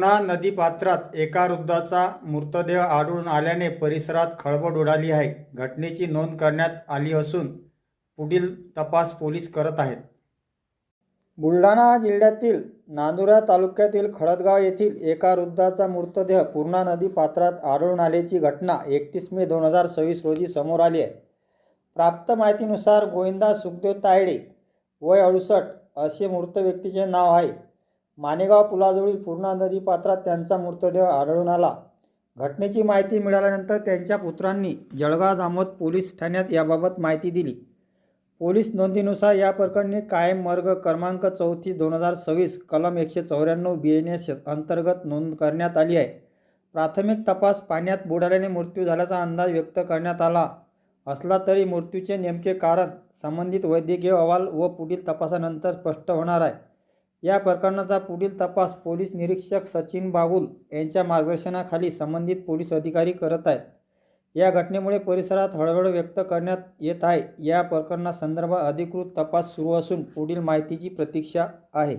पूर्णा नदीपात्रात एका वृद्धाचा मृतदेह आढळून आल्याने परिसरात खळबळ उडाली आहे. घटनेची नोंद करण्यात आली असून पुढील तपास पोलीस करत आहेत. बुलढाणा जिल्ह्यातील नांदुरा तालुक्यातील खळदगाव येथील एका वृद्धाचा मृतदेह पूर्णा नदी पात्रात आढळून आल्याची घटना 31 मे 2026 रोजी समोर आली आहे. प्राप्त माहितीनुसार गोविंदा सुखदेव तायडे वय 68 असे मृत व्यक्तीचे नाव आहे. मानेगाव पुलाजवळील पूर्णा नदी पात्रात त्यांचा मृतदेह आढळून आला. घटनेची माहिती मिळाल्यानंतर त्यांच्या पुत्रांनी जळगाव जामोद पोलीस ठाण्यात याबाबत माहिती दिली. पोलीस नोंदीनुसार या प्रकरणी कायम वर्ग क्रमांक 34/2026 कलम 194 BNS अंतर्गत नोंद करण्यात आली आहे. प्राथमिक तपास पाण्यात बुडाल्याने मृत्यू झाल्याचा अंदाज व्यक्त करण्यात आला असला तरी मृत्यूचे नेमके कारण संबंधित वैद्यकीय अहवाल व पुढील तपासानंतर स्पष्ट होणार आहे. या प्रकरणाचा पुढील तपास पोलीस निरीक्षक सचिन बागुल यांच्या मार्गदर्शनाखाली संबंधित पोलीस अधिकारी करत आहेत. या घटनेमुळे परिसरात हळहळ व्यक्त करण्यात येत आहे. या प्रकरणासंदर्भात अधिकृत तपास सुरू असून पुढील माहितीची प्रतीक्षा आहे.